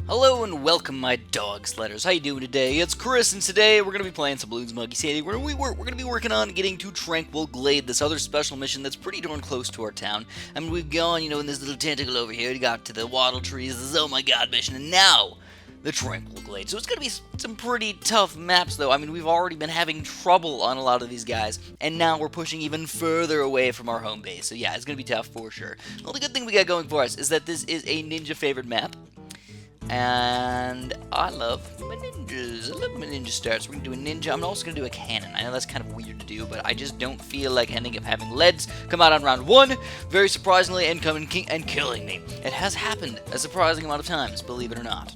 Hello and welcome, my dog sledders. How you doing today? It's Chris, and today we're going to be playing some BLoons Monkey City. We're going to be working on getting to Tranquil Glade, this other special mission that's pretty darn close to our town. I mean, we've gone, in this little tentacle over here, we got to the Waddle Trees, the Oh My God mission, and now the Tranquil Glade. So it's going to be some pretty tough maps, though. I mean, we've already been having trouble on a lot of these guys, and now we're pushing even further away from our home base. So yeah, it's going to be tough for sure. The only good thing we got going for us is that this is a ninja favorite map. And I love my ninjas. I love my ninja starts. We're going to do a ninja. I'm also going to do a cannon. I know that's kind of weird to do, but I just don't feel like ending up having leads come out on round 1, very surprisingly, and killing me. It has happened a surprising amount of times, believe it or not.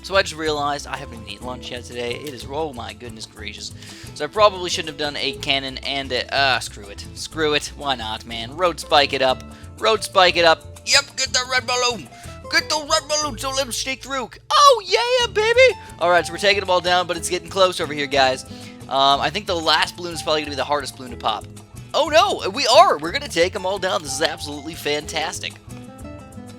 So I just realized I haven't even eaten lunch yet today. It is, oh my goodness gracious. So I probably shouldn't have done a cannon and a, screw it. Screw it. Why not, man? Road spike it up. Road spike it up. Yep, get the red balloon. Get the red balloons, don't let them sneak through. Oh, yeah, baby. All right, so we're taking them all down, but it's getting close over here, guys. I think the last balloon is probably going to be the hardest balloon to pop. Oh, no, we are. We're going to take them all down. This is absolutely fantastic.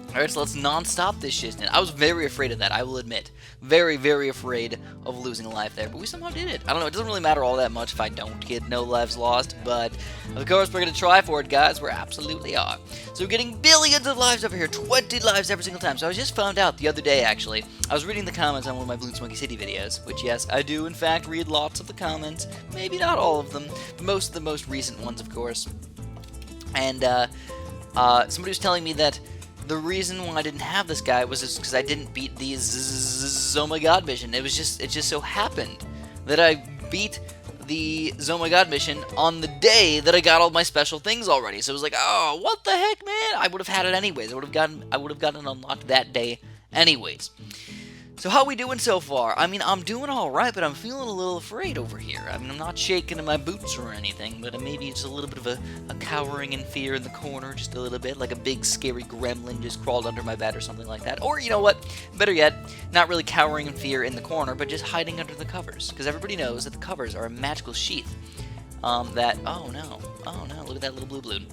All right, so let's non-stop this shit. I was very afraid of that, I will admit. Very, very afraid of losing a life there, but we somehow did it. I don't know, it doesn't really matter all that much if I don't get no lives lost, but of course we're going to try for it, guys. We absolutely are. So we're getting billions of lives over here, 20 lives every single time. So I just found out the other day, actually, I was reading the comments on one of my BLoons Monkey City videos, which, yes, I do, in fact, read lots of the comments. Maybe not all of them, but most of the most recent ones, of course. And somebody was telling me that the reason why I didn't have this guy was just because I didn't beat the Oh My God mission. It just so happened that I beat the Oh My God mission on the day that I got all my special things already. So it was like, oh, what the heck, man? I would have had it anyways. I would have gotten it unlocked that day anyways. So how we doing so far? I mean, I'm doing all right, but I'm feeling a little afraid over here. I mean, I'm not shaking in my boots or anything, but maybe it's a little bit of a cowering in fear in the corner, just a little bit, like a big scary gremlin just crawled under my bed or something like that. Or, you know what, better yet, not really cowering in fear in the corner, but just hiding under the covers, because everybody knows that the covers are a magical sheath oh no, look at that little blue balloon.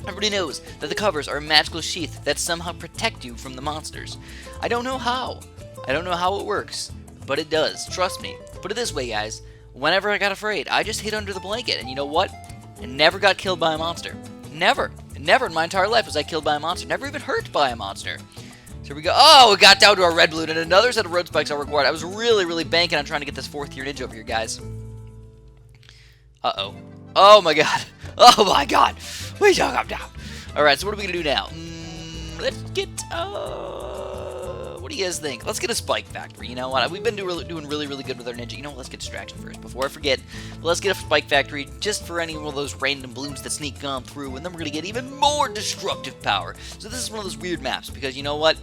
Everybody knows that the covers are a magical sheath that somehow protect you from the monsters. I don't know how. I don't know how it works, but it does. Trust me. Put it this way, guys. Whenever I got afraid, I just hid under the blanket, and you know what? I never got killed by a monster. Never. Never in my entire life was I killed by a monster. Never even hurt by a monster. So here we go. Oh, we got down to our red balloon, and another set of road spikes are required. I was really, really banking on trying to get this 4th tier ninja over here, guys. Uh-oh. Oh, my God. Oh, my God. Wait till I come down. All right, so what are we going to do now? Let's get... what do you guys think? Let's get a spike factory. You know what? We've been doing really, really good with our ninja. You know what? Let's get distraction first. Before I forget, let's get a spike factory just for any one of those random balloons that sneak on through, and then we're going to get even more destructive power. So this is one of those weird maps, because you know what?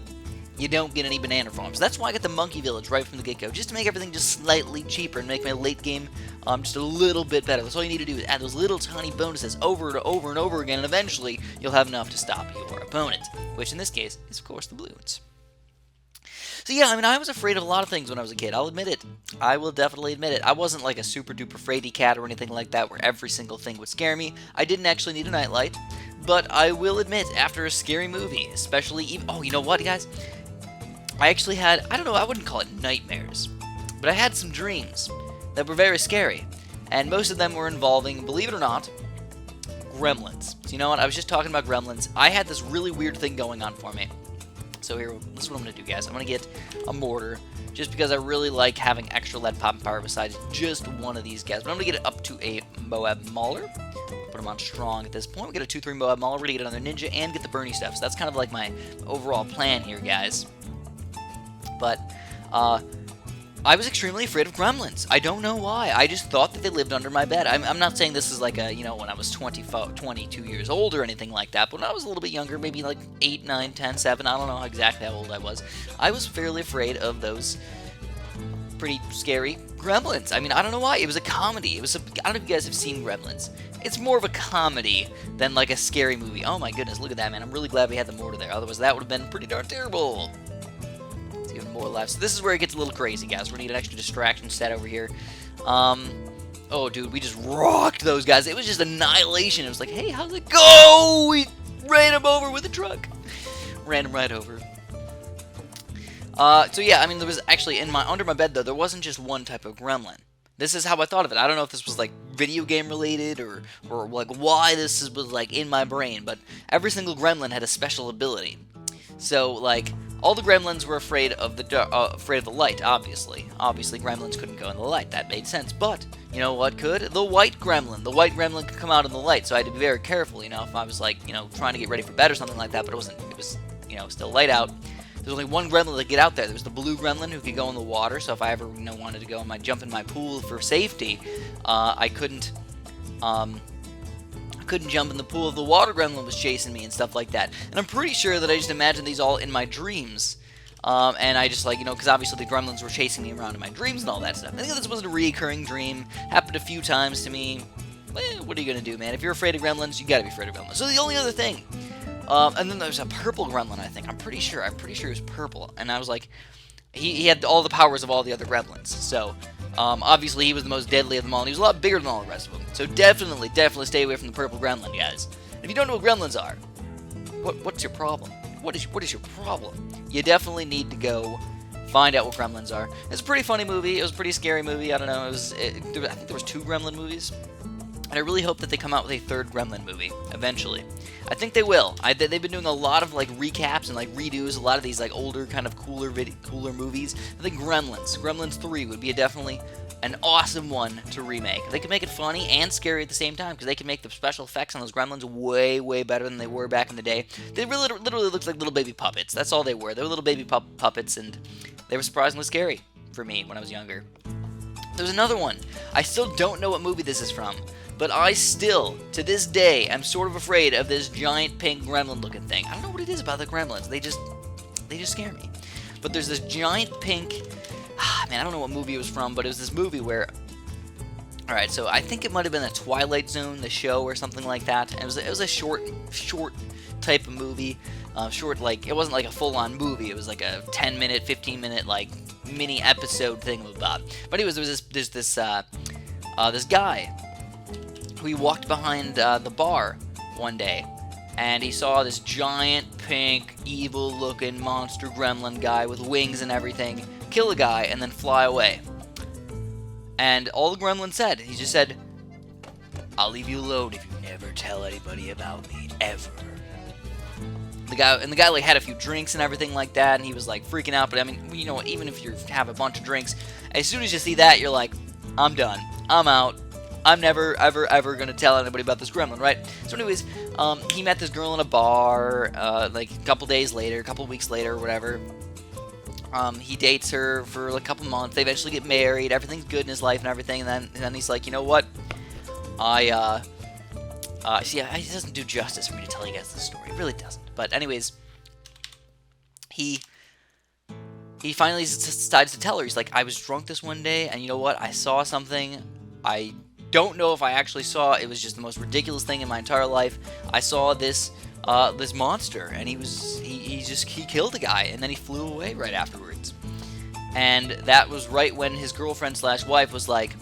You don't get any banana farms. That's why I got the monkey village right from the get-go, just to make everything just slightly cheaper and make my late game just a little bit better. That's all you need to do is add those little tiny bonuses over and over and over again, and eventually you'll have enough to stop your opponent, which in this case is, of course, the balloons. So yeah, I mean, I was afraid of a lot of things when I was a kid. I'll admit it. I will definitely admit it. I wasn't like a super duper fraidy cat or anything like that where every single thing would scare me. I didn't actually need a nightlight, but I will admit, after a scary movie, especially oh, you know what, guys? I actually had, I don't know, I wouldn't call it nightmares, but I had some dreams that were very scary, and most of them were involving, believe it or not, gremlins. So you know what, I was just talking about gremlins. I had this really weird thing going on for me. So here, this is what I'm going to do, guys. I'm going to get a mortar, just because I really like having extra lead popping power besides just one of these guys. But I'm going to get it up to a Moab Mauler. Put him on strong at this point. We get a 2-3 Moab Mauler. We're going to get another ninja and get the Bernie stuff. So that's kind of like my overall plan here, guys. But, I was extremely afraid of gremlins. I don't know why. I just thought that they lived under my bed. I'm not saying this is like a, when I was 22 years old or anything like that, but when I was a little bit younger, maybe like 8, 9, 10, 7, I don't know exactly how old I was fairly afraid of those pretty scary gremlins. I mean, I don't know why. It was a comedy. I don't know if you guys have seen Gremlins. It's more of a comedy than like a scary movie. Oh my goodness, look at that, man. I'm really glad we had the mortar there. Otherwise, that would have been pretty darn terrible. Even more left. So this is where it gets a little crazy, guys. We're gonna need an extra distraction set over here. Oh, dude, we just rocked those guys. It was just annihilation. It was like, hey, how's it go? We ran him over with a truck. Ran him right over. So yeah, I mean, there was actually under my bed though, there wasn't just one type of gremlin. This is how I thought of it. I don't know if this was like video game related or like why was like in my brain, but every single gremlin had a special ability. So like all the gremlins were afraid of the light. Obviously, gremlins couldn't go in the light. That made sense. But you know what could? The white gremlin. The white gremlin could come out in the light. So I had to be very careful. You know, if I was like trying to get ready for bed or something like that, but it wasn't. It was still light out. There's only one gremlin that get out there. There was the blue gremlin who could go in the water. So if I ever wanted to go jump in my pool for safety, I couldn't jump in the pool if the water gremlin was chasing me and stuff like that. And I'm pretty sure that I just imagined these all in my dreams. And I just because obviously the gremlins were chasing me around in my dreams and all that stuff. I think this was a recurring dream. Happened a few times to me. What are you going to do, man? If you're afraid of gremlins, you got to be afraid of gremlins. So the only other thing. And then there's a purple gremlin, I think. I'm pretty sure he was purple. And I was like, he had all the powers of all the other gremlins. So, obviously he was the most deadly of them all, and he was a lot bigger than all the rest of them. So definitely stay away from the purple gremlin, guys. And if you don't know what gremlins are, what's your problem? What is your problem? You definitely need to go find out what gremlins are. It's a pretty funny movie. It was a pretty scary movie. I don't know. I think there was 2 gremlin movies. And I really hope that they come out with a 3rd Gremlin movie eventually. I think they will. They've been doing a lot of like recaps and like redos, a lot of these like older kind of cooler movies. I think Gremlins 3 would be definitely an awesome one to remake. They could make it funny and scary at the same time because they can make the special effects on those Gremlins way better than they were back in the day. They really literally looked like little baby puppets. That's all they were. They were little baby puppets, and they were surprisingly scary for me when I was younger. There's another one. I still don't know what movie this is from. But I still, to this day, am sort of afraid of this giant pink gremlin-looking thing. I don't know what it is about the gremlins. They just scare me. But there's this giant pink... man, I don't know what movie it was from, but it was this movie where... Alright, so I think it might have been a Twilight Zone, the show, or something like that. And it was a short type of movie. It wasn't like a full-on movie. It was like a 10-minute, 15-minute, like, mini episode thing about. But anyways, there's this guy... He walked behind the bar one day, and he saw this giant, pink, evil-looking monster gremlin guy with wings and everything kill a guy and then fly away. And all the gremlin said, he just said, "I'll leave you alone if you never tell anybody about me, ever." The guy like had a few drinks and everything like that, and he was like freaking out. But I mean, even if you have a bunch of drinks, as soon as you see that, you're like, "I'm done. I'm out. I'm never, ever going to tell anybody about this gremlin," right? So anyways, he met this girl in a bar, like a couple weeks later, or whatever. He dates her for like a couple months. They eventually get married. Everything's good in his life and everything. And then he's like, you know what? It doesn't do justice for me to tell you guys this story. It really doesn't. But anyways, he finally decides to tell her. He's like, "I was drunk this one day, and you know what? I saw something. I don't know if I actually saw it. It was just the most ridiculous thing in my entire life. I saw this monster, and he killed a guy, and then he flew away right afterwards." And that was right when his girlfriend / wife was like,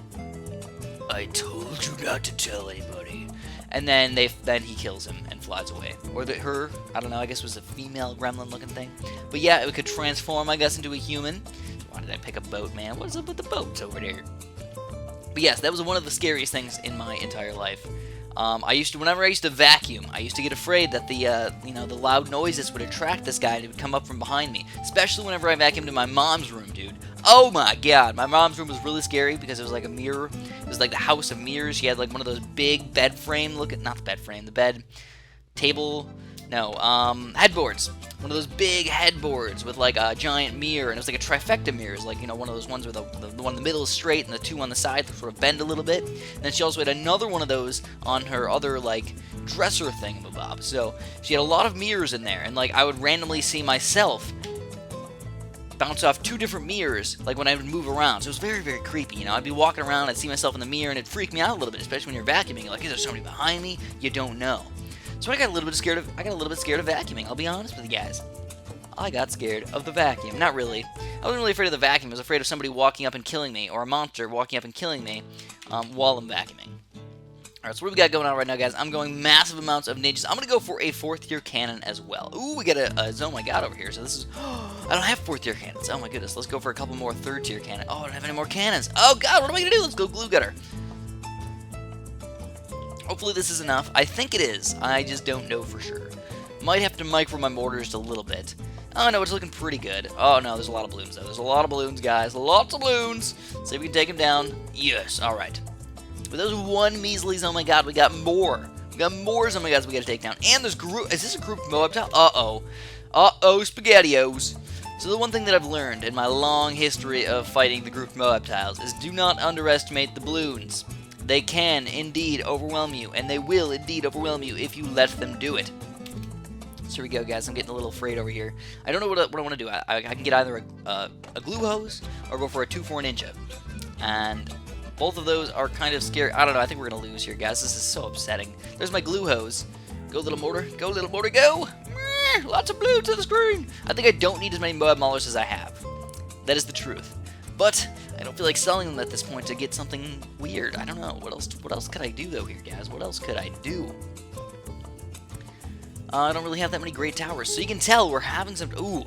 "I told you not to tell anybody." And then he kills him and flies away. Or her, I don't know, I guess it was a female gremlin looking thing. But yeah, it could transform, I guess, into a human. Why did I pick a boat, man? What is up with the boats over there? But yes, that was one of the scariest things in my entire life. Whenever I used to vacuum, I used to get afraid that the loud noises would attract this guy and he would come up from behind me. Especially whenever I vacuumed in my mom's room, dude. Oh my god, my mom's room was really scary because it was like a mirror. It was like the house of mirrors. She had like one of those big bed frame not the bed frame, the bed table, headboards. One of those big headboards with like a giant mirror, and it was like a trifecta mirrors, like one of those ones where the one in the middle is straight and the two on the side sort of bend a little bit. And then she also had another one of those on her other like dresser thingamabob. So she had a lot of mirrors in there, and like I would randomly see myself bounce off 2 different mirrors, like when I would move around. So it was very, very creepy. I'd be walking around, I'd see myself in the mirror, and it'd freak me out a little bit, especially when you're vacuuming. You're like, is there somebody behind me? You don't know. So I got a little bit scared of vacuuming. I'll be honest with you guys. I got scared of the vacuum. Not really. I wasn't really afraid of the vacuum. I was afraid of somebody walking up and killing me, or a monster walking up and killing me while I'm vacuuming. Alright, so what we got going on right now, guys? I'm going massive amounts of ninjas. I'm going to go for a 4th tier cannon as well. Ooh, we got a oh my god over here. So this is... I don't have 4th tier cannons. Oh my goodness. Let's go for a couple more 3rd tier cannons. Oh, I don't have any more cannons. Oh god, what am I going to do? Let's go glue gutter. Hopefully this is enough. I think it is. I just don't know for sure. Might have to micro my mortar just a little bit. Oh no, it's looking pretty good. Oh no, there's a lot of balloons though. There's a lot of balloons, guys. Lots of balloons. See if we can take them down. Yes, alright. With those one measlies, oh my god, we got more. We got more, oh my god, we gotta take down. And there's group. Is this a group Moab tile? Uh-oh. Uh-oh, SpaghettiOs. So the one thing that I've learned in my long history of fighting the group Moab tiles is do not underestimate the balloons. They can indeed overwhelm you, and they will indeed overwhelm you if you let them do it. So here we go, guys. I'm getting a little afraid over here. I don't know what I want to do. I can get either a glue hose or go for a 2-4 ninja. And both of those are kind of scary. I don't know. I think we're going to lose here, guys. This is so upsetting. There's my glue hose. Go, little motor. Go, little motor, go. Lots of blue to the screen. I think I don't need as many Moab Maulers as I have. That is the truth. But I don't feel like selling them at this point to get something weird. I don't know. What else could I do, though, here, guys? What else could I do? I don't really have that many great towers. So you can tell we're having some... Ooh,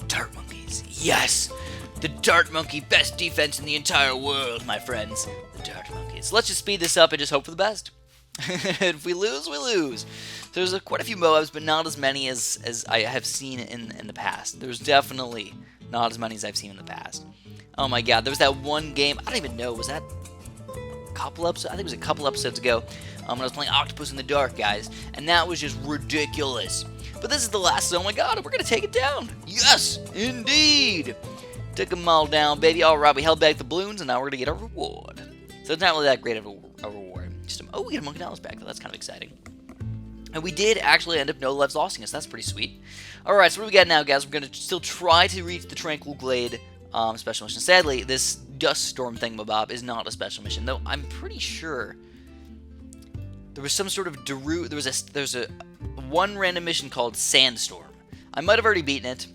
dart monkeys. Yes! The dart monkey, best defense in the entire world, my friends. The dart monkeys. Let's just speed this up and just hope for the best. If we lose, we lose. So there's quite a few Moabs, but not as many as I have seen in the past. There's definitely not as many as I've seen in the past. Oh my god, there was that one game, I don't even know, was that a couple episodes? I think it was a couple episodes ago when I was playing Octopus in the Dark, guys, and that was just ridiculous. But this is the last, oh my god, we're going to take it down. Yes, indeed. Took them all down, baby. Alright, we held back the balloons, and now we're going to get a reward. So it's not really that great of a reward. Just oh, we get a Monkey Dollars back, though. That's kind of exciting. And we did actually end up no lives losing us. That's pretty sweet. Alright, so what do we got now, guys? We're going to still try to reach the Tranquil Glade special mission. Sadly, this dust storm thingamabob is not a special mission, though I'm pretty sure there was some sort of there's a one random mission called Sandstorm. I might have already beaten it.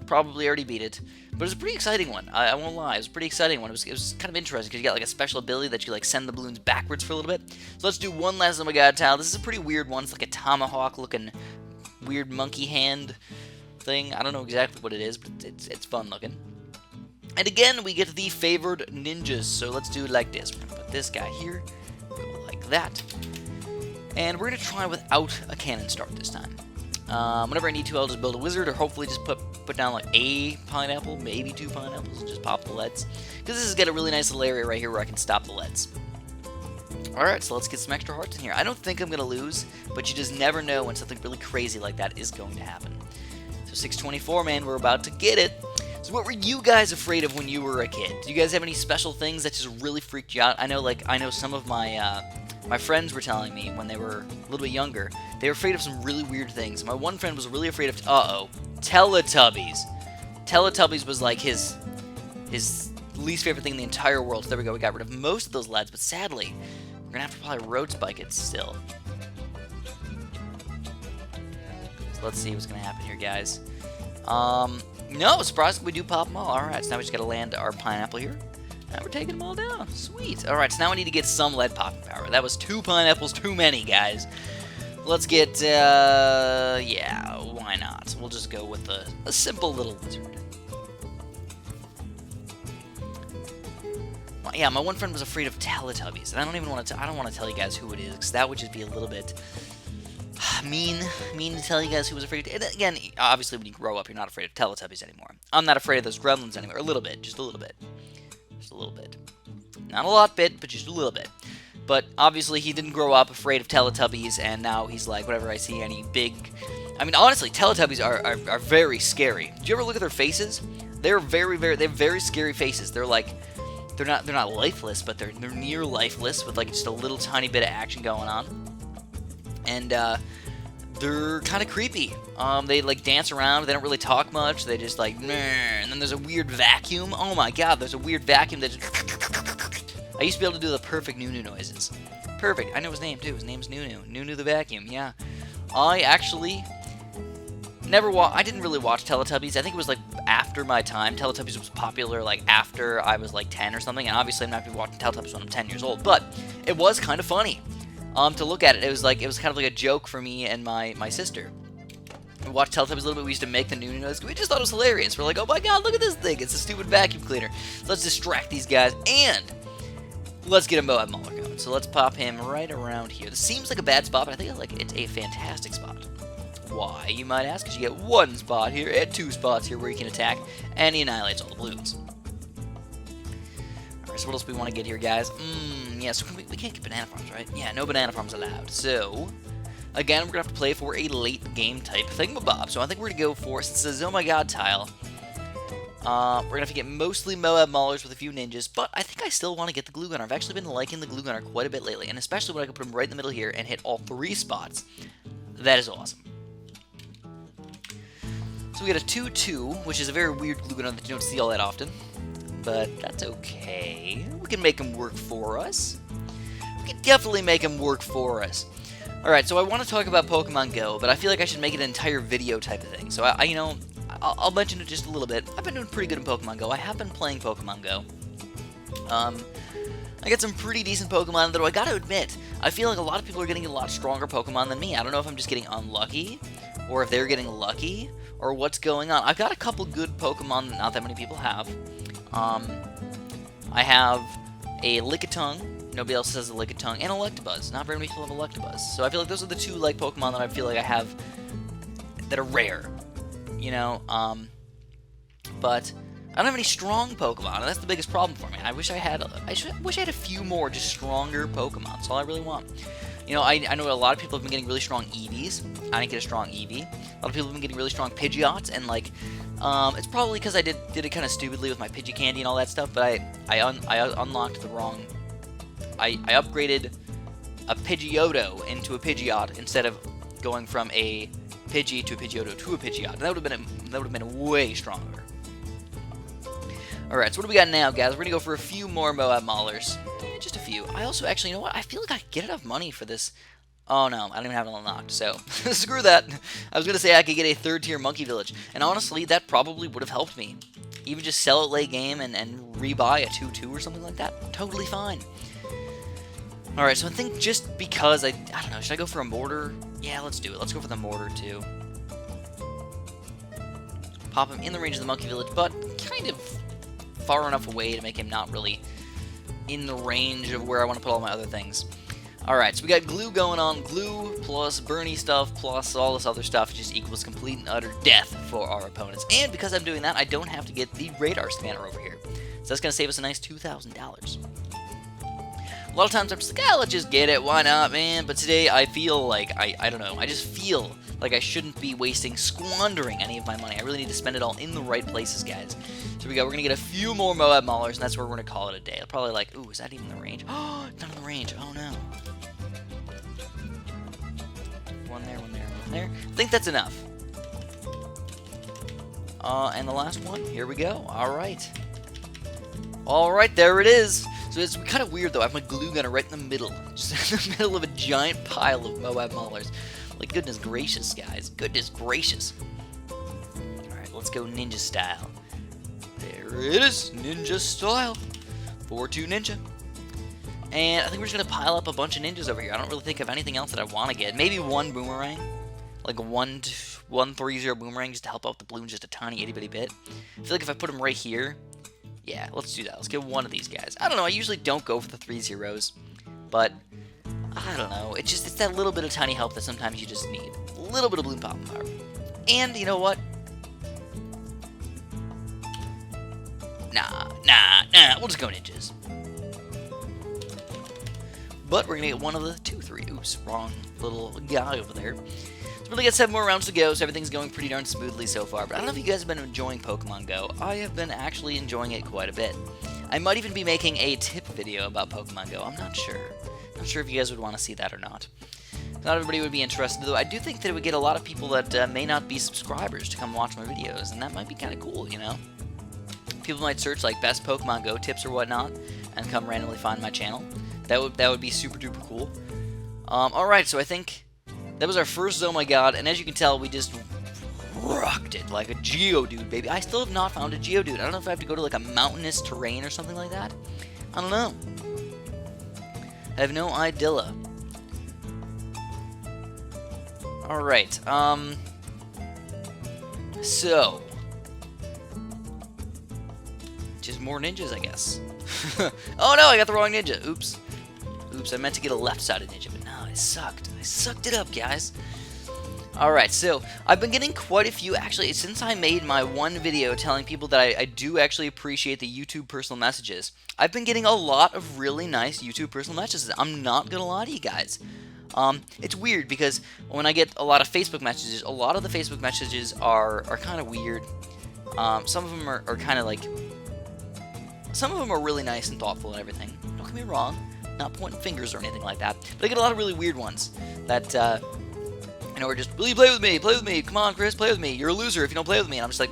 Probably already beat it. But it was a pretty exciting one. I won't lie. It was a pretty exciting one. It was kind of interesting because you got like a special ability that you like send the balloons backwards for a little bit. So let's do one last Oh My God tile. This is a pretty weird one. It's like a tomahawk looking weird monkey hand thing. I don't know exactly what it is, but it's fun looking. And again, we get the favored ninjas. So let's do it like this. We're going to put this guy here. Go like that. And we're going to try without a cannon start this time. Whenever I need to, I'll just build a wizard, or hopefully just put down like a pineapple, maybe 2 pineapples, and just pop the leads. Because this has got a really nice little area right here where I can stop the leads. Alright, so let's get some extra hearts in here. I don't think I'm going to lose, but you just never know when something really crazy like that is going to happen. So 624, man, we're about to get it. So what were you guys afraid of when you were a kid? Do you guys have any special things that just really freaked you out? I know some of my my friends were telling me when they were a little bit younger, they were afraid of some really weird things. My one friend was really afraid of, Teletubbies. Teletubbies was like his least favorite thing in the entire world. So there we go, we got rid of most of those lads, but sadly, we're gonna have to probably road spike it still. So let's see what's gonna happen here, guys. No, surprisingly we do pop them all. Alright, so now we just gotta land our pineapple here. And we're taking them all down. Sweet. Alright, so now we need to get some lead popping power. That was 2 pineapples too many, guys. Let's get, yeah, why not? We'll just go with a simple little wizard. Well, yeah, my one friend was afraid of Teletubbies. And I don't even want to, I don't want to tell you guys who it is, because that would just be a little bit mean to tell you guys who was afraid. And again, obviously when you grow up, you're not afraid of Teletubbies anymore. I'm not afraid of those Gremlins anymore. A little bit, just a little bit. Just a little bit. Not a lot bit, but just a little bit. But obviously he didn't grow up afraid of Teletubbies, and now he's like, whenever I see any big... I mean, honestly, Teletubbies are very scary. Do you ever look at their faces? They're they have very scary faces. They're like, they're not lifeless, but they're near lifeless with like just a little tiny bit of action going on. And they're kind of creepy. They like dance around. They don't really talk much. They just like, meh. And then there's a weird vacuum. Oh my god, there's a weird vacuum that just... I used to be able to do the perfect Nunu noises. Perfect. I know his name too. His name's Nunu. Nunu the vacuum. Yeah. I actually I didn't really watch Teletubbies. I think it was like after my time. Teletubbies was popular like after I was like 10 or something. And obviously I'm not going to be watching Teletubbies when I'm 10 years old. But it was kind of funny. to look at it. It was kind of like a joke for me and my sister. We watched Teletubbies a little bit. We used to make the Noonie noise. We just thought it was hilarious. We're like, oh my god, look at this thing. It's a stupid vacuum cleaner. So let's distract these guys, and let's get a Moab Mauler going. So let's pop him right around here. This seems like a bad spot, but I think it's a fantastic spot. Why, you might ask? Because you get one spot here and two spots here where you can attack, and he annihilates all the balloons. Alright, so what else do we want to get here, guys? Yeah, so we can't get banana farms, right? Yeah, no banana farms allowed. So again, we're going to have to play for a late game type thingamabob. So I think we're going to go for, since it's a Oh My God tile, we're going to have to get mostly Moab Maulers with a few ninjas, but I think I still want to get the glue gunner. I've actually been liking the glue gunner quite a bit lately, and especially when I can put him right in the middle here and hit all three spots. That is awesome. So we got a 2-2, which is a very weird glue gunner that you don't see all that often, but that's okay. We can make him work for us. We can definitely make him work for us. Alright, so I want to talk about Pokemon Go, but I feel like I should make it an entire video type of thing. So, I'll mention it just a little bit. I've been doing pretty good in Pokemon Go. I have been playing Pokemon Go. I got some pretty decent Pokemon, though I gotta admit, I feel like a lot of people are getting a lot stronger Pokemon than me. I don't know if I'm just getting unlucky, or if they're getting lucky, or what's going on. I've got a couple good Pokemon that not that many people have. I have a Lickitung. Nobody else has a Lickitung, and Electabuzz. Not very many people have Electabuzz. So I feel like those are the two Pokemon that I feel like I have that are rare, you know. But I don't have any strong Pokemon, and that's the biggest problem for me. I wish I had a few more just stronger Pokemon. That's all I really want. You know, I know a lot of people have been getting really strong Eevees. I didn't get a strong Eevee. A lot of people have been getting really strong Pidgeots, and it's probably because I did it kind of stupidly with my Pidgey Candy and all that stuff. But I unlocked the wrong. I upgraded a Pidgeotto into a Pidgeot instead of going from a Pidgey to a Pidgeotto to a Pidgeot. That would have been way stronger. All right, so what do we got now, guys? We're gonna go for a few more Moab Maulers, just a few. I also actually, you know what? I feel like I could get enough money for this. Oh no, I don't even have it unlocked. So screw that. I was gonna say I could get a 3rd-tier Monkey Village, and honestly, that probably would have helped me. Even just sell it late game and rebuy a 2-2 or something like that. Totally fine. Alright, so I think just because I don't know, should I go for a mortar? Yeah, let's do it. Let's go for the mortar, too. Pop him in the range of the Monkey Village, but kind of far enough away to make him not really in the range of where I want to put all my other things. Alright, so we got glue going on. Glue plus Bernie stuff plus all this other stuff just equals complete and utter death for our opponents. And because I'm doing that, I don't have to get the radar scanner over here. So that's going to save us a nice $2,000. A lot of times I'm just like, let's just get it, why not, man? But today I feel like, I don't know, I just feel like I shouldn't be squandering any of my money. I really need to spend it all in the right places, guys. So we're going to get a few more Moab Maulers, and that's where we're going to call it a day. Probably like, ooh, is that even the range? Oh, not in the range, oh no. One there, one there, one there. I think that's enough. And the last one, here we go, alright. Alright, there it is. So it's kind of weird, though. I have my glue gunner right in the middle. Just in the middle of a giant pile of Moab Maulers. Like, goodness gracious, guys. Goodness gracious. Alright, let's go ninja style. There it is. Ninja style. 4-2 ninja. And I think we're just going to pile up a bunch of ninjas over here. I don't really think of anything else that I want to get. Maybe one boomerang. Like a 1-3-0 boomerang just to help out the balloons just a tiny itty-bitty bit. I feel like if I put them right here... Yeah, let's do that. Let's get one of these guys. I don't know, I usually don't go for the 3 zeros, but I don't know. It's that little bit of tiny help that sometimes you just need. A little bit of balloon popping power. And you know what? Nah. We'll just go ninjas. But we're gonna get one of the 2-3. Oops, wrong little guy over there. So we only got 7 more rounds to go, so everything's going pretty darn smoothly so far. But I don't know if you guys have been enjoying Pokemon Go. I have been actually enjoying it quite a bit. I might even be making a tip video about Pokemon Go. I'm not sure. Not sure if you guys would want to see that or not. Not everybody would be interested, though. I do think that it would get a lot of people that may not be subscribers to come watch my videos, and that might be kind of cool, you know? People might search, like, best Pokemon Go tips or whatnot, and come randomly find my channel. That would be super duper cool. Alright, so I think that was our first Oh My God, and as you can tell, we just rocked it like a Geodude, baby. I still have not found a Geodude. I don't know if I have to go to like a mountainous terrain or something like that. I don't know. I have no idea. Alright, so... just more ninjas, I guess. Oh no, I got the wrong ninja. Oops. Oops, I meant to get a left-sided ninja, but no, I sucked. I sucked it up, guys. Alright, so I've been getting quite a few, actually, since I made my one video telling people that I do actually appreciate the YouTube personal messages. I've been getting a lot of really nice YouTube personal messages. I'm not gonna lie to you guys. It's weird because when I get a lot of Facebook messages, a lot of the Facebook messages are kind of weird. Some of them are kind of like... some of them are really nice and thoughtful and everything. Don't get me wrong. Not pointing fingers or anything like that. But I get a lot of really weird ones that, you know, are just, will you play with me? Play with me. Come on, Chris, play with me. You're a loser if you don't play with me. And I'm just like,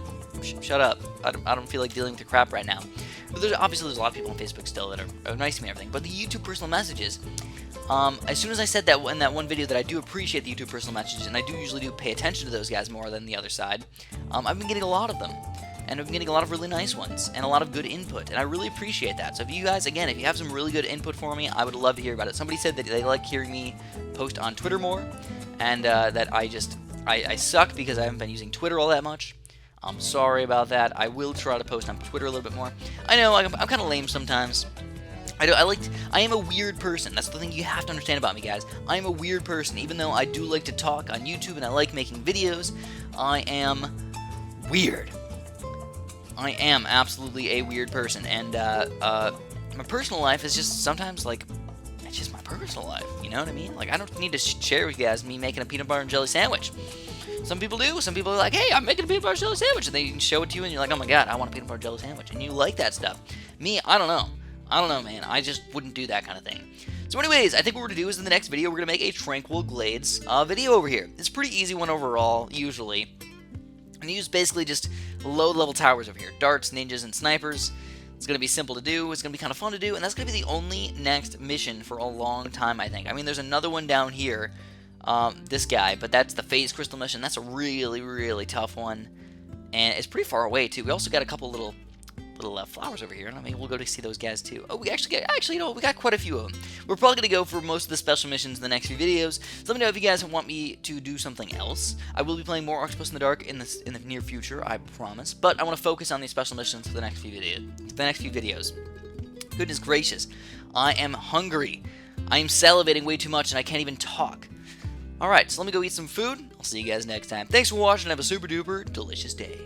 shut up. I don't feel like dealing with the crap right now. But obviously there's a lot of people on Facebook still that are nice to me and everything. But the YouTube personal messages, as soon as I said that in that one video that I do appreciate the YouTube personal messages, and I do usually pay attention to those guys more than the other side, I've been getting a lot of them. And I've been getting a lot of really nice ones, and a lot of good input, and I really appreciate that. So if you guys, again, if you have some really good input for me, I would love to hear about it. Somebody said that they like hearing me post on Twitter more, and that I suck because I haven't been using Twitter all that much. I'm sorry about that. I will try to post on Twitter a little bit more. I know, I'm kind of lame sometimes. I am a weird person. That's the thing you have to understand about me, guys. I am a weird person. Even though I do like to talk on YouTube and I like making videos, I am weird. I am absolutely a weird person, and my personal life is just sometimes, like, it's just my personal life, you know what I mean? Like, I don't need to share with you guys me making a peanut butter and jelly sandwich. Some people do. Some people are like, hey, I'm making a peanut butter and jelly sandwich, and they show it to you, and you're like, oh my god, I want a peanut butter and jelly sandwich, and you like that stuff. Me, I don't know. I don't know, man. I just wouldn't do that kind of thing. So anyways, I think what we're going to do is in the next video, we're going to make a Tranquil Glades video over here. It's a pretty easy one overall, usually. And use basically just low-level towers over here. Darts, ninjas, and snipers. It's going to be simple to do. It's going to be kind of fun to do. And that's going to be the only next mission for a long time, I think. I mean, there's another one down here. This guy. But that's the Phase Crystal mission. That's a really, really tough one. And it's pretty far away, too. We also got a couple little flowers over here, and I mean, we'll go to see those guys too. Oh, we actually, you know, we got quite a few of them. We're probably gonna go for most of the special missions in the next few videos. So let me know if you guys want me to do something else. I will be playing more Octopus in the Dark in the near future, I promise. But I want to focus on these special missions for the next few videos. Goodness gracious, I am hungry. I am salivating way too much, and I can't even talk. All right, so let me go eat some food. I'll see you guys next time. Thanks for watching. Have a super duper delicious day.